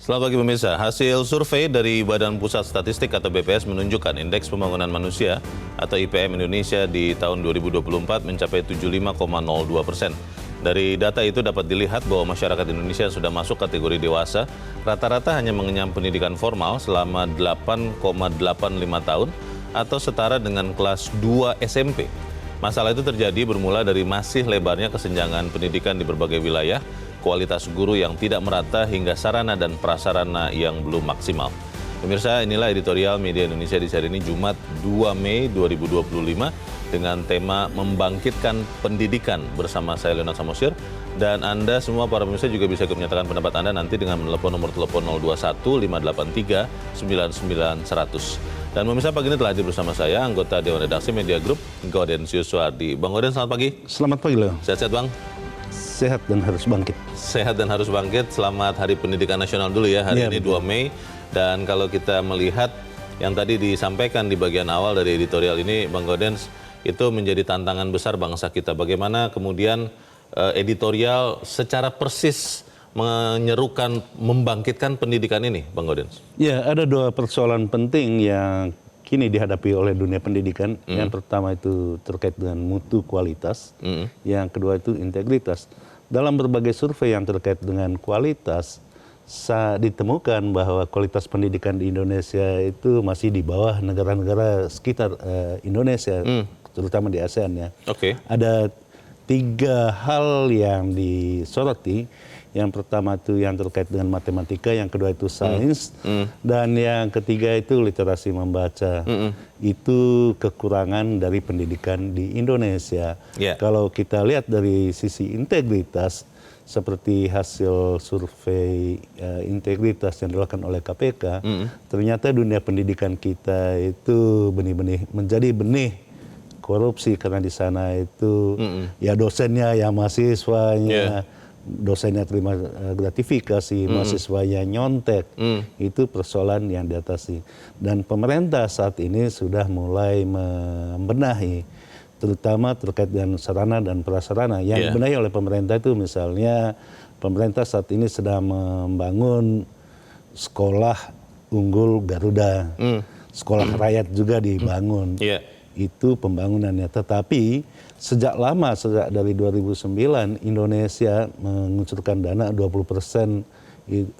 Selamat pagi pemirsa. Hasil survei dari Badan Pusat Statistik atau BPS menunjukkan indeks pembangunan manusia atau IPM Indonesia di tahun 2024 mencapai 75,02%. Dari data itu dapat dilihat bahwa masyarakat Indonesia yang sudah masuk kategori dewasa rata-rata hanya mengenyam pendidikan formal selama 8,85 tahun atau setara dengan kelas 2 SMP. Masalah itu terjadi bermula dari masih lebarnya kesenjangan pendidikan di berbagai wilayah, kualitas guru yang tidak merata hingga sarana dan prasarana yang belum maksimal. Pemirsa, inilah editorial Media Indonesia di hari ini Jumat 2 Mei 2025 dengan tema Membangkitkan Pendidikan bersama saya Leonard Samosir. Dan Anda semua para pemirsa juga bisa ikut menyatakan pendapat Anda nanti dengan menelepon nomor telepon 021 583 99 100. Dan pemirsa, pagi ini telah hadir bersama saya anggota Dewan Redaksi Media Group, Gaudensius Suardi. Bang Gauden, selamat pagi. Selamat pagi, Leo. Sehat-sehat, Bang? Sehat dan harus bangkit. Sehat dan harus bangkit. Selamat Hari Pendidikan Nasional dulu ya, hari ini 2 Mei. Dan kalau kita melihat yang tadi disampaikan di bagian awal dari editorial ini, Bang Gaudens, itu menjadi tantangan besar bangsa kita. Bagaimana kemudian editorial secara persis menyerukan membangkitkan pendidikan ini, Bang Gaudens? Ya, ada dua persoalan penting yang kini dihadapi oleh dunia pendidikan. Yang pertama itu terkait dengan mutu kualitas, yang kedua itu integritas. Dalam berbagai survei yang terkait dengan kualitas, ditemukan bahwa kualitas pendidikan di Indonesia itu masih di bawah negara-negara sekitar Indonesia, terutama di ASEAN ya. Ada 3 hal yang disoroti. Yang pertama itu yang terkait dengan matematika, yang kedua itu sains, dan yang ketiga itu literasi membaca. Itu kekurangan dari pendidikan di Indonesia. Kalau kita lihat dari sisi integritas, seperti hasil survei integritas yang dilakukan oleh KPK, ternyata dunia pendidikan kita itu benih-benih menjadi benih korupsi, karena di sana itu ya dosennya ya mahasiswanya, dosennya terima gratifikasi, mahasiswanya nyontek. Itu persoalan yang diatasi. Dan pemerintah saat ini sudah mulai membenahi, terutama terkait dengan sarana dan prasarana. Yang dibenahi oleh pemerintah itu misalnya, pemerintah saat ini sedang membangun sekolah unggul Garuda. Sekolah rakyat juga dibangun. Itu pembangunannya. Tetapi sejak lama, sejak dari 2009, Indonesia mengucurkan dana 20%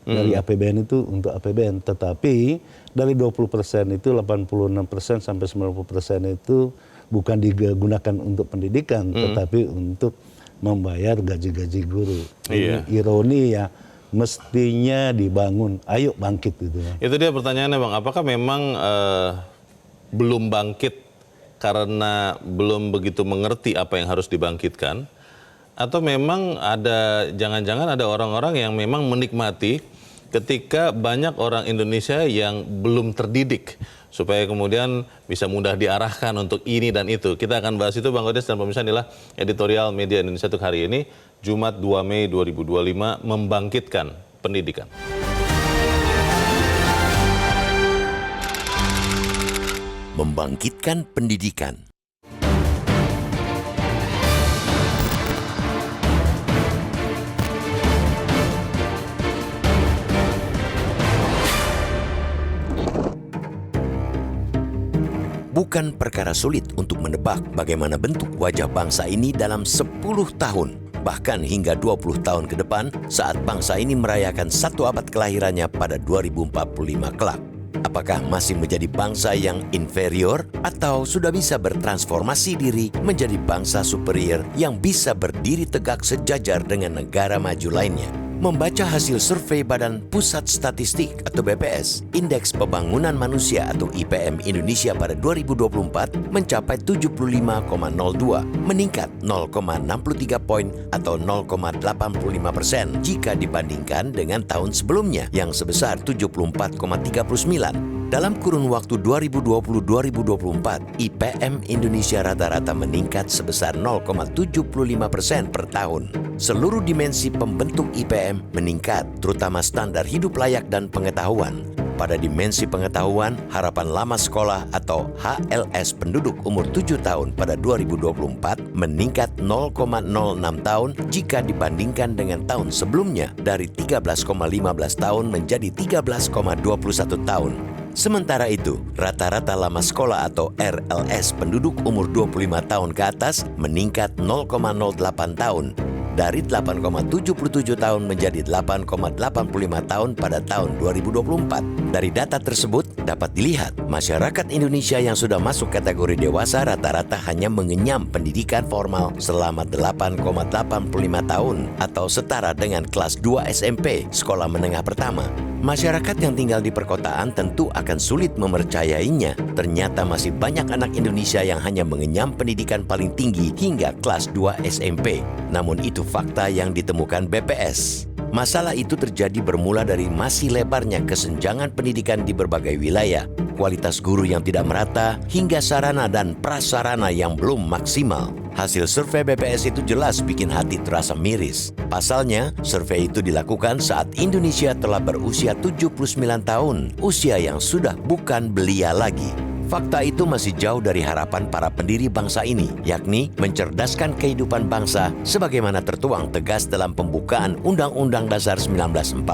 dari APBN itu untuk APBN. Tetapi dari 20% itu 86% sampai 90% itu bukan digunakan untuk pendidikan, tetapi untuk membayar gaji-gaji guru. Ini ironi ya, mestinya dibangun. Ayo bangkit gitu ya. Itu dia pertanyaannya, Bang. Apakah memang belum bangkit karena belum begitu mengerti apa yang harus dibangkitkan, atau memang ada, jangan-jangan ada orang-orang yang memang menikmati ketika banyak orang Indonesia yang belum terdidik supaya kemudian bisa mudah diarahkan untuk ini dan itu. Kita akan bahas itu, Bang Gaudens, dan pemirsa, inilah editorial Media Indonesia untuk hari ini Jumat 2 Mei 2025, Membangkitkan Pendidikan. Membangkitkan pendidikan. Bukan perkara sulit untuk menebak bagaimana bentuk wajah bangsa ini dalam 10 tahun, bahkan hingga 20 tahun ke depan saat bangsa ini merayakan 1 abad kelahirannya pada 2045 kelak. Apakah masih menjadi bangsa yang inferior atau sudah bisa bertransformasi diri menjadi bangsa superior yang bisa berdiri tegak sejajar dengan negara maju lainnya? Membaca hasil survei Badan Pusat Statistik atau BPS, Indeks Pembangunan Manusia atau IPM Indonesia pada 2024 mencapai 75,02, meningkat 0,63 poin atau 0,85% jika dibandingkan dengan tahun sebelumnya yang sebesar 74,39. Dalam kurun waktu 2020-2024, IPM Indonesia rata-rata meningkat sebesar 0,75% per tahun. Seluruh dimensi pembentuk IPM meningkat, terutama standar hidup layak dan pengetahuan. pada dimensi pengetahuan, harapan lama sekolah atau HLS penduduk umur 7 tahun pada 2024 meningkat 0,06 tahun jika dibandingkan dengan tahun sebelumnya dari 13,15 tahun menjadi 13,21 tahun. Sementara itu, rata-rata lama sekolah atau RLS penduduk umur 25 tahun ke atas meningkat 0,08 tahun dari 8,77 tahun menjadi 8,85 tahun pada tahun 2024. Dari data tersebut dapat dilihat masyarakat Indonesia yang sudah masuk kategori dewasa rata-rata hanya mengenyam pendidikan formal selama 8,85 tahun atau setara dengan kelas 2 SMP, sekolah menengah pertama. Masyarakat yang tinggal di perkotaan tentu akan sulit mempercayainya. Ternyata masih banyak anak Indonesia yang hanya mengenyam pendidikan paling tinggi hingga kelas 2 SMP. Namun itu fakta yang ditemukan BPS. Masalah itu terjadi bermula dari masih lebarnya kesenjangan pendidikan di berbagai wilayah, kualitas guru yang tidak merata, hingga sarana dan prasarana yang belum maksimal. Hasil survei BPS itu jelas bikin hati terasa miris. Pasalnya, survei itu dilakukan saat Indonesia telah berusia 79 tahun, usia yang sudah bukan belia lagi. Fakta itu masih jauh dari harapan para pendiri bangsa ini, yakni mencerdaskan kehidupan bangsa sebagaimana tertuang tegas dalam pembukaan Undang-Undang Dasar 1945.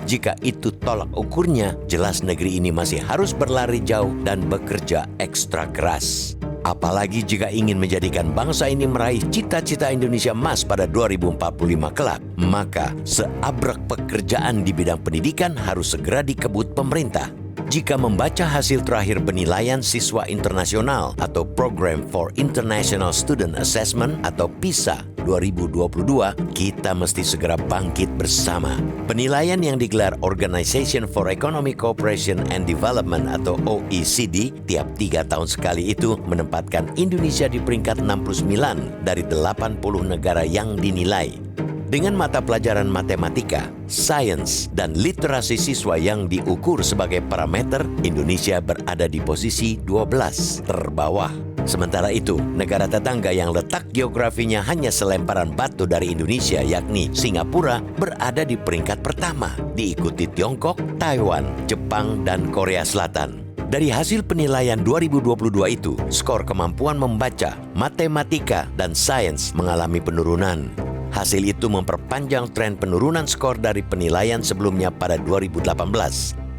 Jika itu tolak ukurnya, jelas negeri ini masih harus berlari jauh dan bekerja ekstra keras. Apalagi jika ingin menjadikan bangsa ini meraih cita-cita Indonesia Emas pada 2045 kelak, maka seabrek pekerjaan di bidang pendidikan harus segera dikebut pemerintah. Jika membaca hasil terakhir penilaian siswa internasional atau Program for International Student Assessment atau PISA 2022, kita mesti segera bangkit bersama. Penilaian yang digelar Organization for Economic Cooperation and Development atau OECD tiap 3 tahun sekali itu menempatkan Indonesia di peringkat 69 dari 80 negara yang dinilai. Dengan mata pelajaran matematika, sains, dan literasi siswa yang diukur sebagai parameter, Indonesia berada di posisi 12 terbawah. Sementara itu, negara tetangga yang letak geografinya hanya selemparan batu dari Indonesia, yakni Singapura, berada di peringkat pertama, diikuti Tiongkok, Taiwan, Jepang, dan Korea Selatan. Dari hasil penilaian 2022 itu, skor kemampuan membaca, matematika, dan sains mengalami penurunan. Hasil itu memperpanjang tren penurunan skor dari penilaian sebelumnya pada 2018.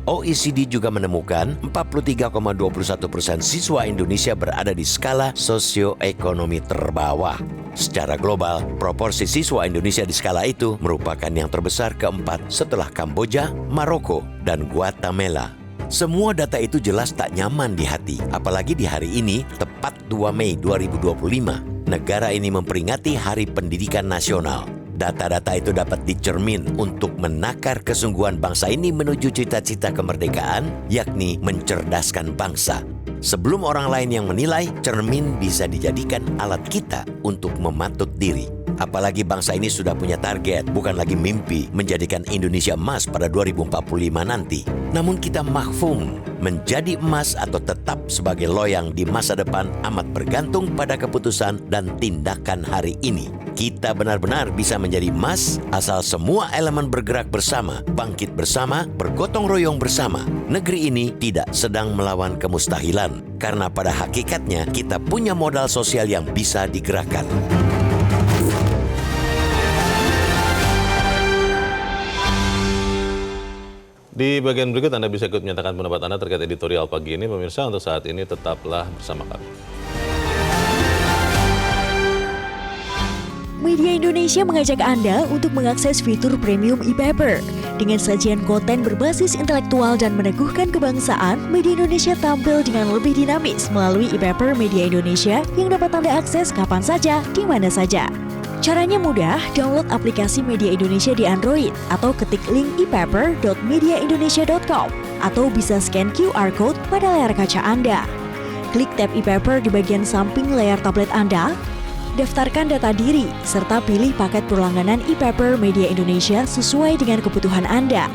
OECD juga menemukan 43,21% siswa Indonesia berada di skala sosioekonomi terbawah. Secara global, proporsi siswa Indonesia di skala itu merupakan yang terbesar keempat setelah Kamboja, Maroko, dan Guatemala. Semua data itu jelas tak nyaman di hati, apalagi di hari ini, tepat 2 Mei 2025. Negara ini memperingati Hari Pendidikan Nasional. Data-data itu dapat dicermin untuk menakar kesungguhan bangsa ini menuju cita-cita kemerdekaan, yakni mencerdaskan bangsa. Sebelum orang lain yang menilai, cermin bisa dijadikan alat kita untuk mematut diri. Apalagi bangsa ini sudah punya target, bukan lagi mimpi menjadikan Indonesia emas pada 2045 nanti. Namun kita mahfum, menjadi emas atau tetap sebagai loyang di masa depan amat bergantung pada keputusan dan tindakan hari ini. Kita benar-benar bisa menjadi emas asal semua elemen bergerak bersama, bangkit bersama, bergotong royong bersama. Negeri ini tidak sedang melawan kemustahilan, karena pada hakikatnya kita punya modal sosial yang bisa digerakkan. Di bagian berikut Anda bisa ikut menyatakan pendapat Anda terkait editorial pagi ini. Pemirsa, untuk saat ini tetaplah bersama kami. Media Indonesia mengajak Anda untuk mengakses fitur premium e-paper. Dengan sajian konten berbasis intelektual dan meneguhkan kebangsaan, Media Indonesia tampil dengan lebih dinamis melalui e-paper Media Indonesia yang dapat Anda akses kapan saja, di mana saja. Caranya mudah, download aplikasi Media Indonesia di Android atau ketik link epaper.mediaindonesia.com atau bisa scan QR Code pada layar kaca Anda. Klik tab e-paper di bagian samping layar tablet Anda, daftarkan data diri, serta pilih paket berlangganan e-paper Media Indonesia sesuai dengan kebutuhan Anda.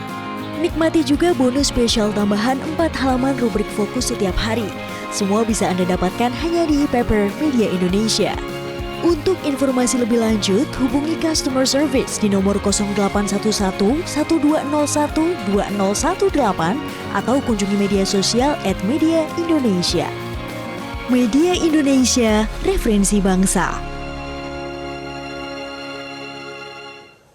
Nikmati juga bonus spesial tambahan 4 halaman rubrik fokus setiap hari. Semua bisa Anda dapatkan hanya di e-paper Media Indonesia. Untuk informasi lebih lanjut, hubungi customer service di nomor 0811 1201 2018 atau kunjungi media sosial @mediaindonesia. Media Indonesia, referensi bangsa.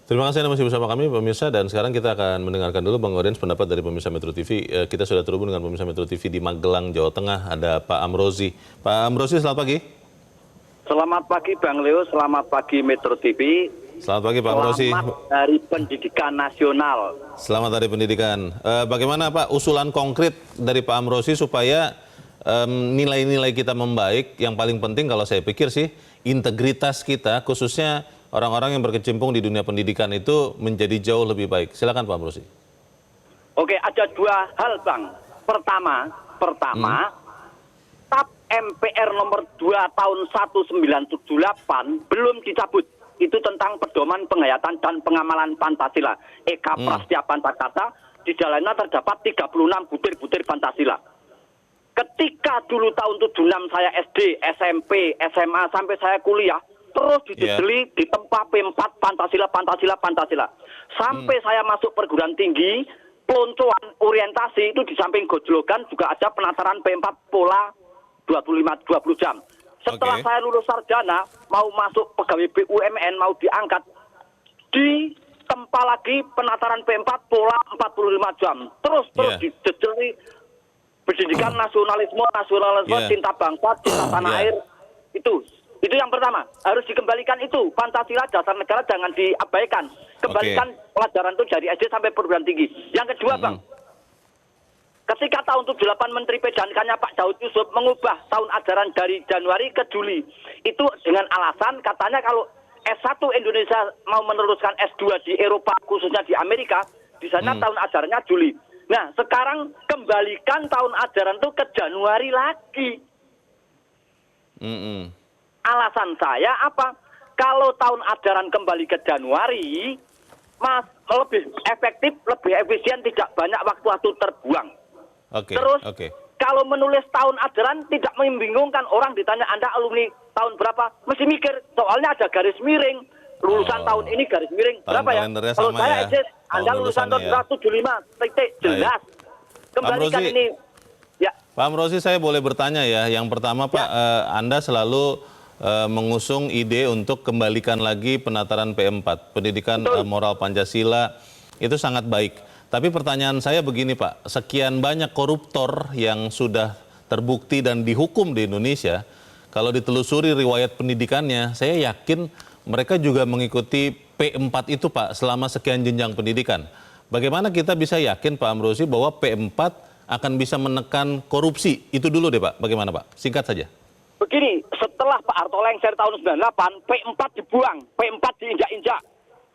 Terima kasih Anda masih bersama kami pemirsa, dan sekarang kita akan mendengarkan dulu Bang Gaudens pendapat dari pemirsa Metro TV. Kita sudah terhubung dengan pemirsa Metro TV di Magelang, Jawa Tengah, ada Pak Amrozi. Pak Amrozi, selamat pagi. Selamat pagi Bang Leo, selamat pagi Metro TV. Selamat pagi Pak Amrozi. Selamat Hari Pendidikan Nasional. Selamat Hari Pendidikan. Bagaimana Pak usulan konkret dari Pak Amrozi supaya nilai-nilai kita membaik? Yang paling penting kalau saya pikir sih integritas kita, khususnya orang-orang yang berkecimpung di dunia pendidikan itu menjadi jauh lebih baik. Silakan Pak Amrozi. Oke, ada dua hal Bang. Pertama, TAP MPR nomor 2 tahun 1978 belum dicabut. Itu tentang pedoman penghayatan dan pengamalan Pancasila. Eka Prastya Pancakata, di dalamnya terdapat 36 butir-butir Pancasila. Ketika dulu tahun 76 saya SD, SMP, SMA, sampai saya kuliah, terus didedeli ditempa P4 Pancasila. Sampai saya masuk perguruan tinggi, peloncoan orientasi itu di samping gojlogan juga ada penataran P4 pola 20 jam. Setelah saya lulus sarjana, mau masuk pegawai BUMN, mau diangkat, ditempa lagi penataran P4 pola 45 jam. Terus didedeli pendidikan nasionalisme, cinta bangsa, cinta tanah air. Itu yang pertama, harus dikembalikan itu. Pancasila dasar negara jangan diabaikan. Kembalikan pelajaran itu dari SD sampai perguruan tinggi. Yang kedua, Bang, ketika tahun 78 Menteri PDANK-nya Pak Daud Yusuf mengubah tahun ajaran dari Januari ke Juli. Itu dengan alasan katanya kalau S1 Indonesia mau meneruskan S2 di Eropa, khususnya di Amerika, di sana tahun ajarannya Juli. Nah, sekarang kembalikan tahun ajaran itu ke Januari lagi. Alasan saya apa? Kalau tahun ajaran kembali ke Januari, lebih efektif, lebih efisien, tidak banyak waktu terbuang. Terus, kalau menulis tahun ajaran tidak membingungkan. Orang ditanya, Anda alumni tahun berapa? Mesti mikir, soalnya ada garis miring. Lulusan tahun ini garis miring. Berapa ya? Kalau saya SD, Anda lulusan tahun 75, titik, jelas. Kembalikan ini. Ya. Pak Amrozi, saya boleh bertanya ya. Yang pertama Pak, Anda selalu mengusung ide untuk kembalikan lagi penataran P4, pendidikan moral Pancasila, itu sangat baik. Tapi pertanyaan saya begini Pak, sekian banyak koruptor yang sudah terbukti dan dihukum di Indonesia, kalau ditelusuri riwayat pendidikannya, saya yakin mereka juga mengikuti P4 itu Pak selama sekian jenjang pendidikan. Bagaimana kita bisa yakin Pak Amrozi bahwa P4 akan bisa menekan korupsi? Itu dulu deh Pak, bagaimana Pak? Singkat saja. Begini, setelah Pak Harto lengser tahun 98, P4 dibuang, P4 diinjak-injak.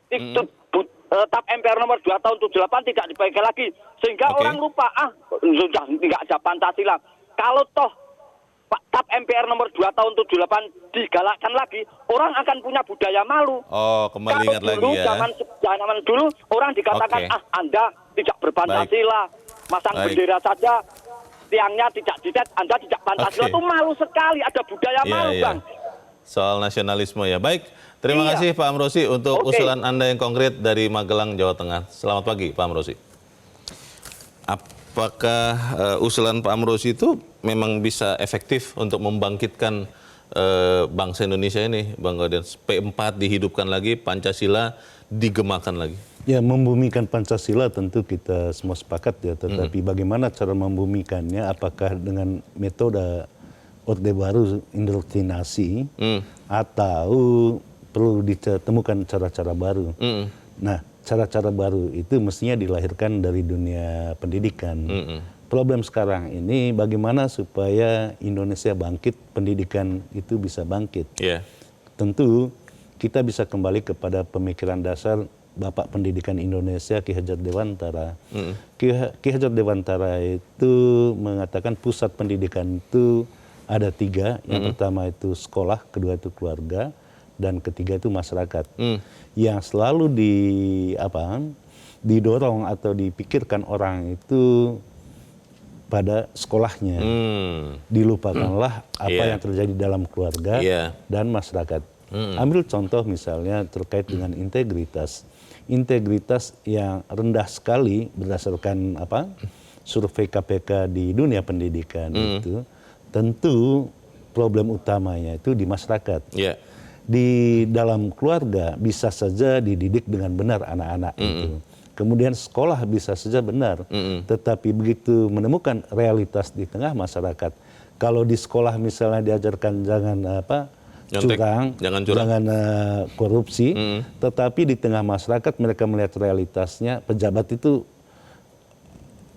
Itu TAP MPR nomor 2 tahun 78 tidak dipakai lagi. Sehingga orang lupa, sudah tidak ada Pancasila. Kalau toh TAP MPR nomor 2 tahun 78 digalakkan lagi, orang akan punya budaya malu. Kembali ingat lagi ya. Zaman dulu orang dikatakan, Anda tidak berpancasila, masang bendera saja, tiangnya tidak dicat, Anda tidak Pancasila. Itu malu sekali, ada budaya malu Bang. Soal nasionalisme ya. Baik, terima kasih Pak Amrozi untuk usulan Anda yang konkret dari Magelang, Jawa Tengah. Selamat pagi Pak Amrozi. Apakah usulan Pak Amrozi itu memang bisa efektif untuk membangkitkan bangsa Indonesia ini, Bang Gaudens? P4 dihidupkan lagi, Pancasila digemakan lagi. Ya, membumikan Pancasila tentu kita semua sepakat ya, tetapi bagaimana cara membumikannya, apakah dengan metode Orde Baru indoktrinasi atau perlu ditemukan cara-cara baru. Nah, cara-cara baru itu mestinya dilahirkan dari dunia pendidikan. Problem sekarang ini bagaimana supaya Indonesia bangkit, pendidikan itu bisa bangkit. Tentu kita bisa kembali kepada pemikiran dasar Bapak Pendidikan Indonesia Ki Hajar Dewantara. Ki Hajar Dewantara itu mengatakan pusat pendidikan itu ada 3. Yang pertama itu sekolah, kedua itu keluarga, dan ketiga itu masyarakat. Yang selalu didorong atau dipikirkan orang itu pada sekolahnya. Dilupakanlah apa yang terjadi dalam keluarga dan masyarakat. Ambil contoh misalnya terkait dengan integritas. Integritas yang rendah sekali berdasarkan survei KPK di dunia pendidikan itu, tentu problem utamanya itu di masyarakat. Yeah. Di dalam keluarga bisa saja dididik dengan benar anak-anak itu. Kemudian sekolah bisa saja benar, tetapi begitu menemukan realitas di tengah masyarakat, kalau di sekolah misalnya diajarkan jangan curang, jangan korupsi, tetapi di tengah masyarakat mereka melihat realitasnya pejabat itu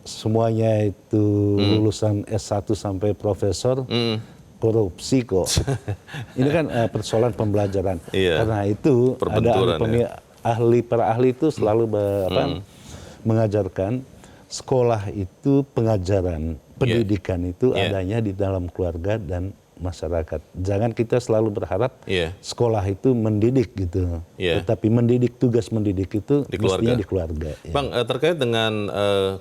semuanya itu lulusan S1 sampai profesor, korupsi kok. Ini kan persoalan pembelajaran. Iya. Karena itu ada para ahli itu selalu mengajarkan sekolah itu pengajaran, pendidikan itu adanya di dalam keluarga dan masyarakat. Jangan kita selalu berharap sekolah itu mendidik gitu. Tetapi tugas mendidik itu mestinya di keluarga. Bang, terkait dengan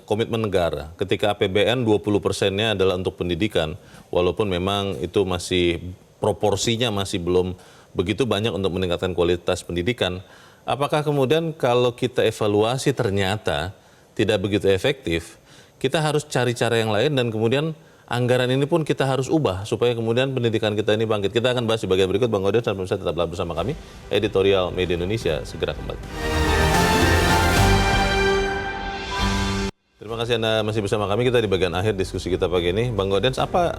komitmen negara, ketika APBN 20%-nya adalah untuk pendidikan, walaupun memang itu masih proporsinya masih belum begitu banyak untuk meningkatkan kualitas pendidikan, apakah kemudian kalau kita evaluasi ternyata tidak begitu efektif, kita harus cari cara yang lain dan kemudian anggaran ini pun kita harus ubah supaya kemudian pendidikan kita ini bangkit. Kita akan bahas di bagian berikut. Bang Gaudens dan pemirsa tetaplah bersama kami. Editorial Media Indonesia segera kembali. Terima kasih Anda masih bersama kami. Kita di bagian akhir diskusi kita pagi ini. Bang Gaudens, apa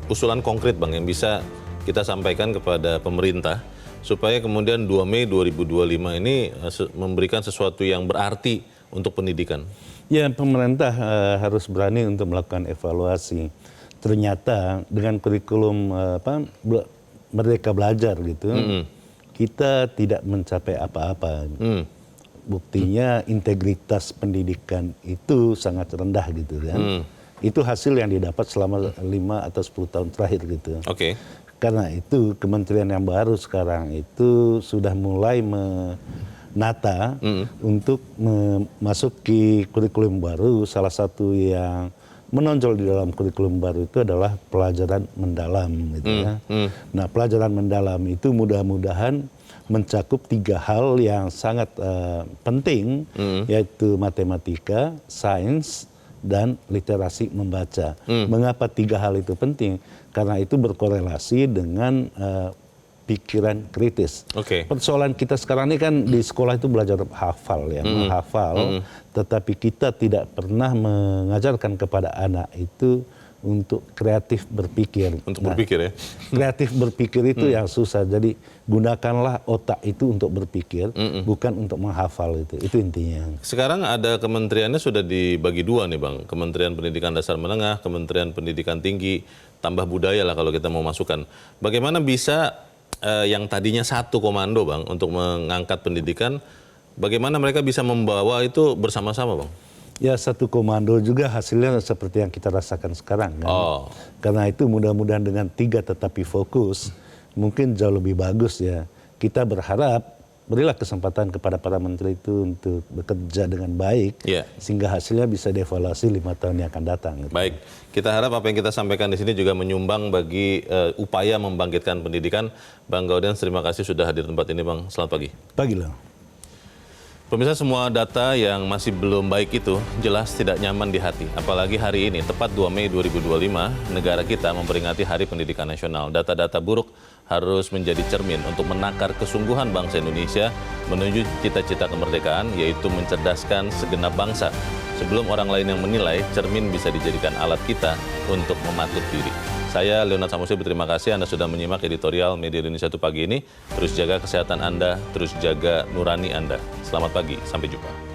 usulan konkret Bang yang bisa kita sampaikan kepada pemerintah supaya kemudian 2 Mei 2025 ini memberikan sesuatu yang berarti untuk pendidikan? Ya, pemerintah harus berani untuk melakukan evaluasi. Ternyata dengan kurikulum Merdeka Belajar gitu, kita tidak mencapai apa-apa. Buktinya integritas pendidikan itu sangat rendah gitu kan. Itu hasil yang didapat selama 5 atau 10 tahun terakhir gitu. Oke. Karena itu kementerian yang baru sekarang itu sudah mulai menata untuk memasuki kurikulum baru. Salah satu yang menonjol di dalam kurikulum baru itu adalah pelajaran mendalam gitu ya. Nah, pelajaran mendalam itu mudah-mudahan mencakup 3 hal yang sangat penting, yaitu matematika, sains, dan literasi membaca. Mengapa 3 hal itu penting? Karena itu berkorelasi dengan pikiran kritis. Persoalan kita sekarang ini kan di sekolah itu belajar hafal ya, menghafal, tetapi kita tidak pernah mengajarkan kepada anak itu untuk kreatif berpikir. Untuk berpikir ya? Kreatif berpikir itu yang susah. Jadi gunakanlah otak itu untuk berpikir, bukan untuk menghafal itu. Itu intinya. Sekarang ada kementeriannya sudah dibagi 2 nih Bang. Kementerian Pendidikan Dasar Menengah, Kementerian Pendidikan Tinggi, tambah budaya lah kalau kita mau masukkan. Bagaimana bisa yang tadinya satu komando Bang untuk mengangkat pendidikan, bagaimana mereka bisa membawa itu bersama-sama Bang? Ya, satu komando juga hasilnya seperti yang kita rasakan sekarang kan. Karena itu mudah-mudahan dengan 3 tetapi fokus, mungkin jauh lebih bagus ya. Kita berharap berilah kesempatan kepada para menteri itu untuk bekerja dengan baik, sehingga hasilnya bisa dievaluasi 5 tahun yang akan datang. Gitu. Baik, kita harap apa yang kita sampaikan di sini juga menyumbang bagi upaya membangkitkan pendidikan. Bang Gaudens, terima kasih sudah hadir di tempat ini Bang. Selamat pagi. Pagi loh. Pemirsa, semua data yang masih belum baik itu jelas tidak nyaman di hati. Apalagi hari ini, tepat 2 Mei 2025, negara kita memperingati Hari Pendidikan Nasional. Data-data buruk harus menjadi cermin untuk menakar kesungguhan bangsa Indonesia menuju cita-cita kemerdekaan, yaitu mencerdaskan segenap bangsa. Sebelum orang lain yang menilai, cermin bisa dijadikan alat kita untuk mematut diri. Saya Leonard Samusi berterima kasih Anda sudah menyimak editorial Media Indonesia itu pagi ini. Terus jaga kesehatan Anda, terus jaga nurani Anda. Selamat pagi, sampai jumpa.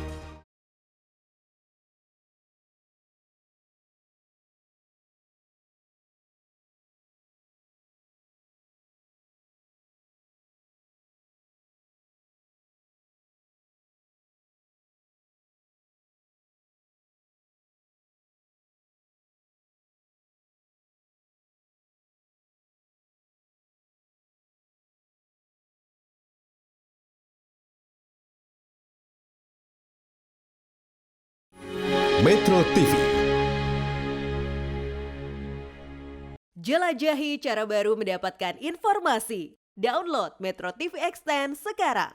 Metro TV. Jelajahi cara baru mendapatkan informasi. Download Metro TV Extend sekarang.